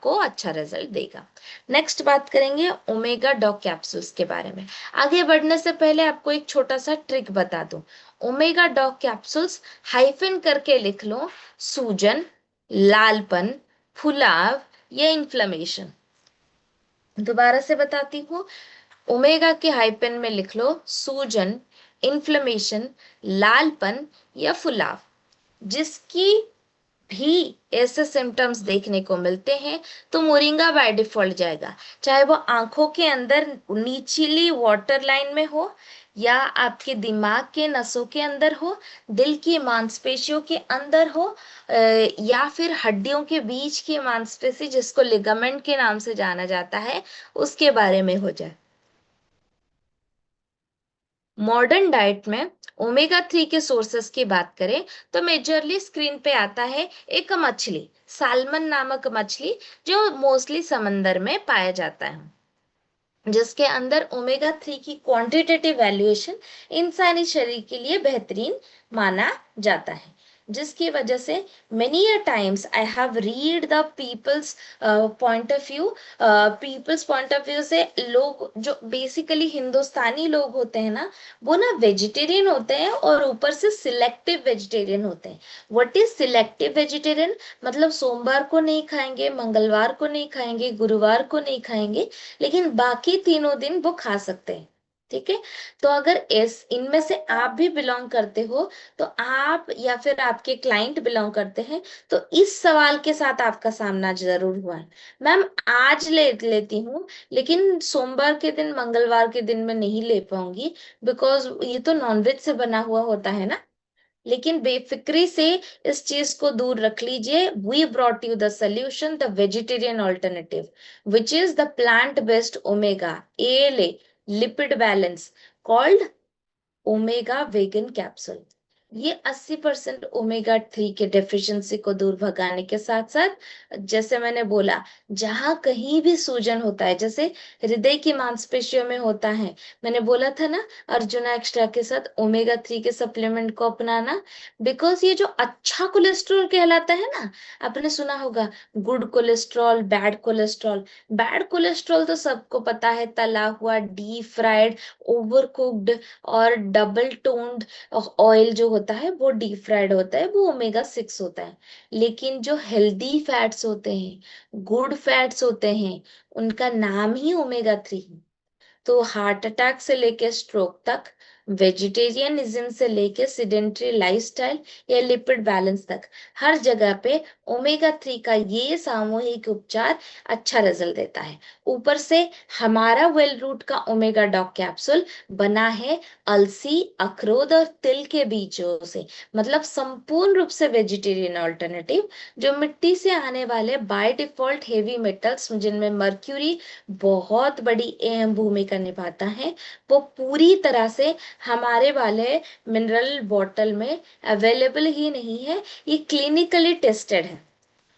आपको अच्छा रिजल्ट देगा। नेक्स्ट बात करेंगे ओमेगा डॉग कैप्सूल्स के बारे में। आगे बढ़ने से पहले आपको एक छोटा सा ट्रिक बता दूं। ओमेगा डॉग कैप्सूल्स हाइफन करके लिख लो, सूजन, लालपन, फुलाव या इन्फ्लेमेशन। दोबारा से बताती हूँ, ओमेगा के हाइपन में लिख लो सूजन, इन्फ्लेमेशन, लालपन या फुलाव। जिसकी भी ऐसे सिम्टम्स देखने को मिलते हैं तो मोरिंगा बाय डिफॉल्ट जाएगा, चाहे वो आंखों के अंदर नीचली वाटर लाइन में हो, या आपके दिमाग के नसों के अंदर हो, दिल की मांसपेशियों के अंदर हो, या फिर हड्डियों के बीच की मांसपेशी जिसको लिगामेंट के नाम से जाना जाता है, उसके बारे में हो जाए। मॉडर्न डाइट में ओमेगा 3 के सोर्सेस की बात करें तो मेजरली स्क्रीन पे आता है एक मछली, सालमन नामक मछली, जो मोस्टली समंदर में पाया जाता है, जिसके अंदर ओमेगा 3 की क्वांटिटेटिव वैल्यूएशन इंसानी शरीर के लिए बेहतरीन माना जाता है। जिसकी वजह से many a times I have read the people's point of view से, लोग जो बेसिकली हिंदुस्तानी लोग होते हैं ना, वो ना वेजिटेरियन होते हैं और ऊपर से सिलेक्टिव वेजिटेरियन होते हैं। What is selective vegetarian? मतलब सोमवार को नहीं खाएंगे, मंगलवार को नहीं खाएंगे, गुरुवार को नहीं खाएंगे, लेकिन बाकी तीनों दिन वो खा सकते हैं। ठीक है। तो अगर इस इनमें से आप भी बिलोंग करते हो, तो आप या फिर आपके क्लाइंट बिलोंग करते हैं, तो इस सवाल के साथ आपका सामना जरूर हुआ है, मैम आज ले लेती हूँ लेकिन सोमवार के दिन, मंगलवार के दिन मैं नहीं ले पाऊंगी, बिकॉज ये तो नॉनवेज से बना हुआ होता है ना। लेकिन बेफिक्री से इस चीज को दूर रख लीजिए। We brought you the solution, the vegetarian alternative, which is the plant based omega ALA lipid balance called omega vegan capsule. ये 80% ओमेगा 3 के डेफिशिएंसी को दूर भगाने के साथ साथ, जैसे मैंने बोला, जहां कहीं भी सूजन होता है, जैसे हृदय की मांसपेशियों में होता है, मैंने बोला था ना अर्जुना एक्स्ट्रा के साथ ओमेगा 3 के सप्लीमेंट को अपनाना, बिकॉज ये जो अच्छा कोलेस्ट्रॉल कहलाता है ना, आपने सुना होगा good cholesterol, bad cholesterol. Bad cholesterol तो सबको पता है, तला हुआ, डीप फ्राइड, ओवर कुक्ड और डबल टोन्ड ऑयल जो होता है वो डीप फ्राइड होता है, वो ओमेगा 6 होता है। लेकिन जो हेल्दी फैट्स होते हैं, गुड फैट्स होते हैं, उनका नाम ही ओमेगा 3 है। तो हार्ट अटैक से लेके स्ट्रोक तक, वेजिटेरियनिज्म से लेके सिडेंट्री लाइफस्टाइल या लिपिड बैलेंस तक, हर जगह पे ओमेगा 3 का ये सामूहिक उपचार अच्छा रिजल्ट देता है। ऊपर से हमारा वेल रूट का ओमेगा डॉग कैप्सूल बना है अलसी, अखरोट और तिल के बीजों से, मतलब संपूर्ण रूप से वेजिटेरियन ऑल्टरनेटिव, जो मिट्टी से आने वाले बाय डिफॉल्ट हेवी मेटल्स, जिनमें मर्क्यूरी बहुत बड़ी अहम भूमिका निभाता है, वो पूरी तरह से हमारे वाले मिनरल बॉटल में अवेलेबल ही नहीं है। ये क्लिनिकली टेस्टेड है।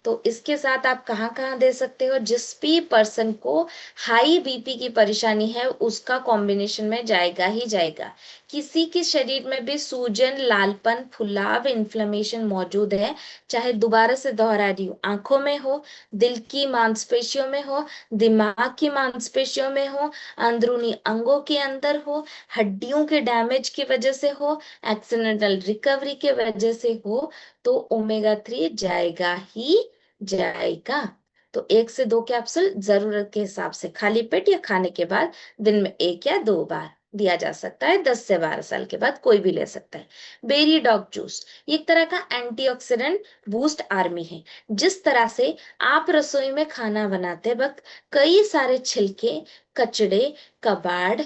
तो इसके साथ आप कहाँ कहाँ दे सकते हो? जिस भी पर्सन को हाई बीपी की परेशानी है उसका कॉम्बिनेशन में जाएगा ही जाएगा। किसी के शरीर में भी सूजन, लालपन, फुलाव, इन्फ्लेमेशन मौजूद है, चाहे दोबारा से दोहरा रही हूँ, आंखों में हो, दिल की मांसपेशियों में हो, दिमाग की मांसपेशियों में हो, अंदरूनी अंगों के अंदर हो, हड्डियों के डैमेज की वजह से हो, एक्सीडेंटल रिकवरी के वजह से हो, तो ओमेगा 3 जाएगा ही जाएगा। तो 1 से 2 कैप्सूल जरूरत के हिसाब से खाली पेट या खाने के बाद दिन में 1 या 2 बार दिया जा सकता है। 10 से 12 साल के बाद कोई भी ले सकता है। बेरी डॉग जूस ये एक तरह का एंटीऑक्सीडेंट बूस्ट आर्मी है। जिस तरह से आप रसोई में खाना बनाते वक्त कई सारे छिलके, कचड़े, कबाड़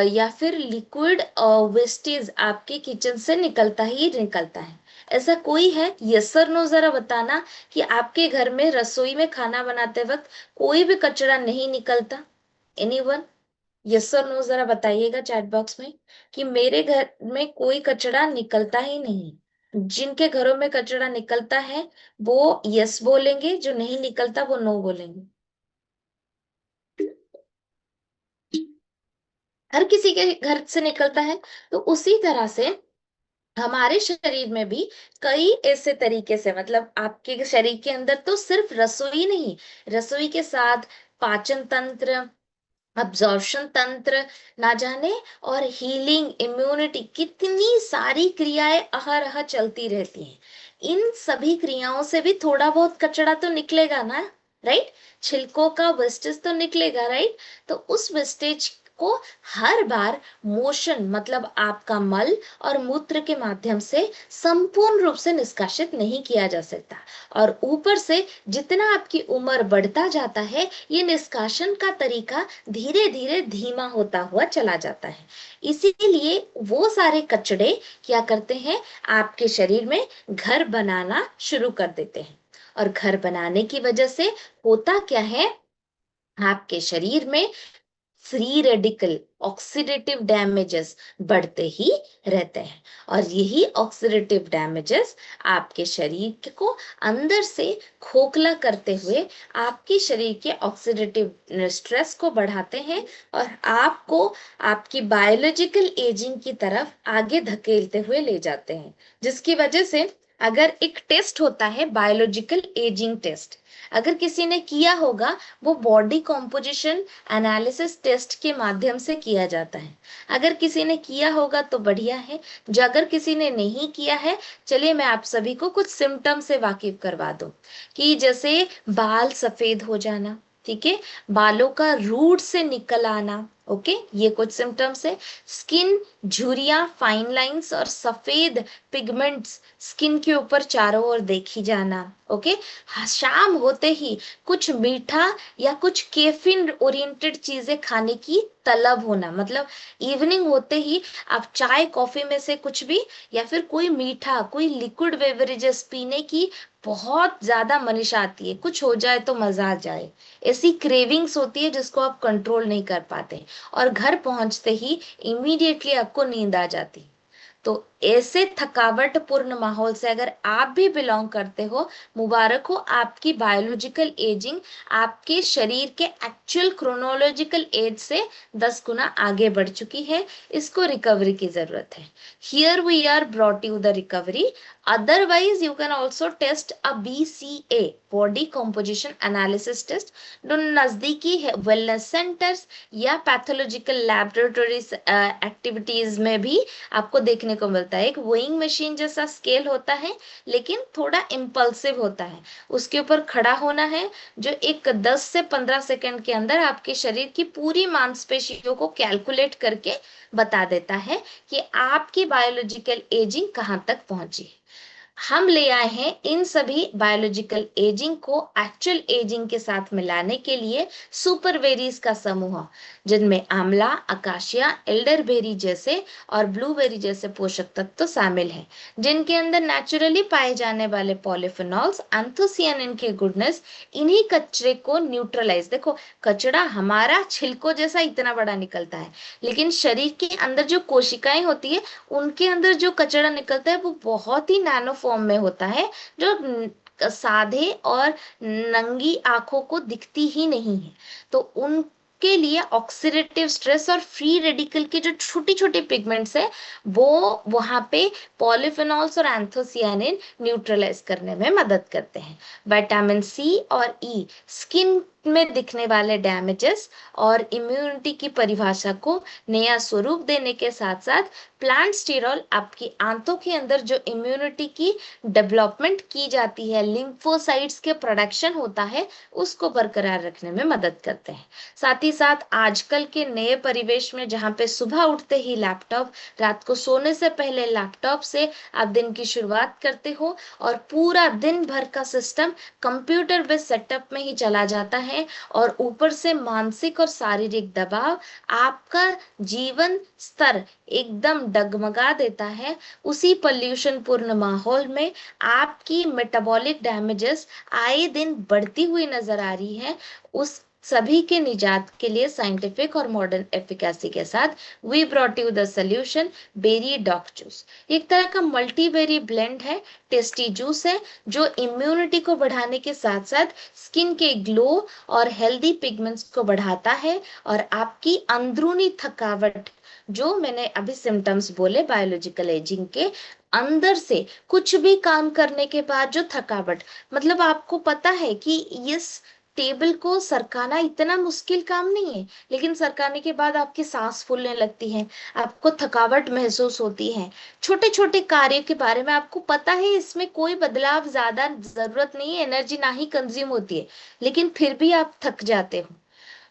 या फिर लिक्विड वेस्टेज आपके किचन से निकलता ही निकलता है, ऐसा कोई है? यस सर नो जरा बताना कि आपके घर में रसोई में खाना बनाते वक्त कोई भी कचरा नहीं निकलता। एनीवन? यस सर नो जरा बताइएगा चैट बॉक्स में कि मेरे घर में कोई कचरा निकलता ही नहीं। जिनके घरों में कचरा निकलता है वो यस बोलेंगे, जो नहीं निकलता वो नो बोलेंगे। हर किसी के घर से निकलता है। तो उसी तरह से हमारे शरीर में भी कई ऐसे तरीके से, मतलब आपके शरीर के अंदर तो सिर्फ रसोई नहीं, रसोई के साथ पाचन तंत्र, अब्जॉर्प्शन तंत्र, ना जाने, और हीलिंग, इम्यूनिटी, कितनी सारी क्रियाएं अहरह चलती रहती हैं। इन सभी क्रियाओं से भी थोड़ा बहुत कचरा तो निकलेगा ना, राइट? छिलकों का वेस्टेज तो निकलेगा, राइट? तो उस वेस्टेज को हर बार मोशन, मतलब आपका मल और मूत्र के माध्यम से संपूर्ण रूप से निष्कासित नहीं किया जा सकता। और ऊपर से जितना आपकी उम्र बढ़ता जाता है, ये निष्कासन का तरीका धीरे धीरे धीमा होता हुआ चला जाता है। इसीलिए वो सारे कचड़े क्या करते हैं, आपके शरीर में घर बनाना शुरू कर देते हैं। और घर बनाने की वजह से होता क्या है, आपके शरीर में फ्री रेडिकल, ऑक्सीडेटिव डैमेजेस बढ़ते ही रहते हैं। और यही ऑक्सीडेटिव डैमेजेस आपके शरीर को अंदर से खोखला करते हुए आपके शरीर के ऑक्सीडेटिव स्ट्रेस को बढ़ाते हैं, और आपको आपकी बायोलॉजिकल एजिंग की तरफ आगे धकेलते हुए ले जाते हैं। जिसकी वजह से अगर एक टेस्ट होता है बायोलॉजिकल एजिंग टेस्ट, अगर किसी ने किया होगा, वो बॉडी कॉम्पोजिशन एनालिसिस टेस्ट के माध्यम से किया जाता है। अगर किसी ने किया होगा तो बढ़िया है, जो अगर किसी ने नहीं किया है, चलिए मैं आप सभी को कुछ सिम्टम से वाकिफ करवा दूं। कि जैसे बाल सफेद हो जाना, ठीक है, बालों का रूट से निकल आना, ओके, ये कुछ सिम्टम्स है। स्किन झुर्रियां, फाइन लाइंस और सफेद पिगमेंट्स स्किन के ऊपर चारों ओर देखी जाना, ओके। शाम होते ही कुछ मीठा या कुछ कैफीन ओरिएंटेड चीजें खाने की तलब होना, मतलब इवनिंग होते ही आप चाय कॉफी में से कुछ भी, या फिर कोई मीठा, कोई लिक्विड बेवरेजेस पीने की बहुत ज्यादा मनीषा आती है, कुछ हो जाए तो मजा आ जाए, ऐसी क्रेविंग्स होती है जिसको आप कंट्रोल नहीं कर पाते, और घर पहुंचते ही इमीडिएटली आपको नींद आ जाती। तो ऐसे थकावट पूर्ण माहौल से अगर आप भी बिलोंग करते हो, मुबारक हो, आपकी बायोलॉजिकल एजिंग आपके शरीर के एक्चुअल क्रोनोलॉजिकल एज से 10 गुना आगे बढ़ चुकी है। इसको रिकवरी की जरूरत है। Here we are brought you the recovery. Otherwise you can also test a BCA, body composition analysis test, जो नजदीकी है वेलनेस सेंटर्स या पैथोलॉजिकल लैबोरेटरीज एक्टिविटीज में भी आपको देखने को मिलता है। एक वेइंग मशीन जैसा स्केल होता है, लेकिन थोड़ा इम्पल्सिव होता है। उसके ऊपर खड़ा होना है, जो एक 10 से 15 सेकंड के अंदर आपके शरीर की पूरी मांसपेशियों को कैलकुलेट करके बता देता है कि आपकी बायोलॉजिकल एजिंग कहाँ तक पहुंची है। हम ले आए हैं इन सभी बायोलॉजिकल एजिंग को एक्चुअल एजिंग के साथ मिलाने के लिए सुपर वेरीज का समूह, जिनमें आंवला, अकाशिया, एल्डरबेरी जैसे और ब्लूबेरी जैसे पोषक तत्व तो शामिल हैं, जिनके अंदर नेचुरली पाए जाने वाले पॉलीफेनॉल्स, एंथोसियानिन के गुडनेस इन्हीं कचरे को न्यूट्रलाइज, देखो कचरा हमारा छिलको जैसा इतना बड़ा निकलता है, लेकिन शरीर के अंदर जो कोशिकाएं होती है, उनके अंदर जो कचरा निकलता है वो बहुत ही नैनो फॉर्म में होता है, जो साधे और नंगी आंखों को दिखती ही नहीं है। तो उनके लिए ऑक्सीडेटिव स्ट्रेस और फ्री रेडिकल के जो छोटी छोटी पिगमेंट्स है, वो वहां पे पॉलीफेनॉल्स और एंथोसियानिन न्यूट्रलाइज करने में मदद करते हैं। विटामिन सी और ई स्किन में दिखने वाले डैमेजेस और इम्यूनिटी की परिभाषा को नया स्वरूप देने के साथ साथ प्लांट स्टेरॉल आपकी आंतों के अंदर जो इम्यूनिटी की डेवलपमेंट की जाती है, लिम्फोसाइट्स के प्रोडक्शन होता है, उसको बरकरार रखने में मदद करते हैं। साथ ही साथ आजकल के नए परिवेश में, जहाँ पे सुबह उठते ही लैपटॉप, रात को सोने से पहले लैपटॉप से आप दिन की शुरुआत करते हो, और पूरा दिन भर का सिस्टम कंप्यूटर बेस्ड सेटअप में ही चला जाता है, और ऊपर से मानसिक और शारीरिक दबाव आपका जीवन स्तर एकदम डगमगा देता है। उसी पॉल्यूशन पूर्ण माहौल में आपकी मेटाबॉलिक डैमेजेस आए दिन बढ़ती हुई नजर आ रही है। उस सभी के निजात के लिए साइंटिफिक और मॉडर्न एफिकेसी के साथ we brought you the solution berry doc juice. एक तरह का मल्टीबेरी ब्लेंड है, टेस्टी जूस है जो इम्यूनिटी को बढ़ाने के साथ साथ स्किन के ग्लो और हेल्दी पिगमेंट्स को बढ़ाता है, और आपकी अंदरूनी थकावट, जो मैंने अभी सिम्टम्स बोले बायोलॉजिकल एजिंग के, अंदर से कुछ भी काम करने के बाद जो थकावट, मतलब आपको पता है कि इस टेबल को सरकाना इतना मुश्किल काम नहीं है, लेकिन सरकाने के बाद आपकी सांस फूलने लगती है, आपको थकावट महसूस होती है, छोटे छोटे कार्य के बारे में आपको पता है इसमें कोई बदलाव ज्यादा जरूरत नहीं है, एनर्जी ना ही कंज्यूम होती है, लेकिन फिर भी आप थक जाते हो,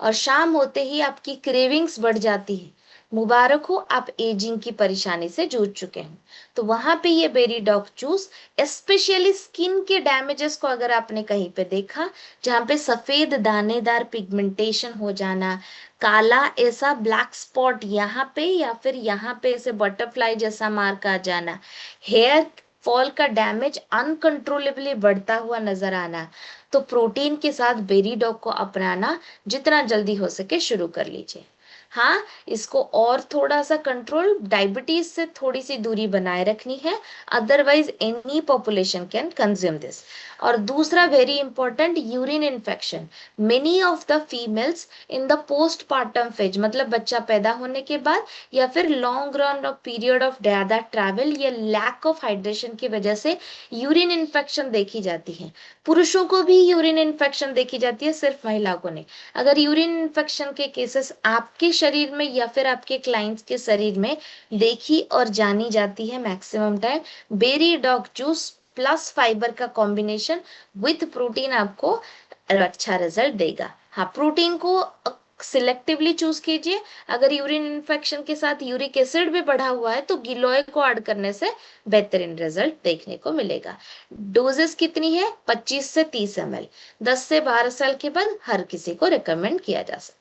और शाम होते ही आपकी क्रेविंग्स बढ़ जाती है। मुबारक हो, आप एजिंग की परेशानी से जूझ चुके हैं। तो वहां पे ये berry dog juice, specially skin के डैमेजेस को अगर आपने कहीं पे देखा, जहाँ पे सफेद दानेदार पिगमेंटेशन हो जाना, काला ऐसा ब्लैक स्पॉट यहाँ पे, या फिर यहाँ पे ऐसे बटरफ्लाई जैसा मार्क आ जाना, हेयर फॉल का डैमेज अनकंट्रोलेबली बढ़ता हुआ नजर आना, तो प्रोटीन के साथ बेरी डॉग को अपनाना जितना जल्दी हो सके शुरू कर लीजिए। हाँ, इसको और थोड़ा सा कंट्रोल, डायबिटीज से थोड़ी सी दूरी बनाए रखनी है, otherwise any population can consume this. और दूसरा very important, urine infection. Many of the females in the postpartum phase, मतलब बच्चा पैदा होने के बाद या फिर long run of period of ज्यादा ट्रैवल या लैक ऑफ हाइड्रेशन की वजह से यूरिन इन्फेक्शन देखी जाती है। पुरुषों को भी यूरिन इन्फेक्शन देखी जाती है, सिर्फ महिलाओं को नहीं। अगर यूरिन इन्फेक्शन के केसेस आपके शरीर में या फिर आपके क्लाइंट्स के शरीर में देखी और जानी जाती है maximum time, berry dog juice plus fibre का कॉम्बिनेशन विथ प्रोटीन आपको अच्छा रिजल्ट देगा। हाँ, प्रोटीन को सिलेक्टिवली चूज कीजिए। अगर यूरिन इन्फेक्शन के साथ यूरिक एसिड भी बढ़ा हुआ है तो गिलोय को ऐड करने से बेहतरीन रिजल्ट देखने को मिलेगा। डोजेस कितनी है? 25 से 30 ml। 10 से 12 साल के बाद हर किसी को रिकमेंड किया जा सकता है।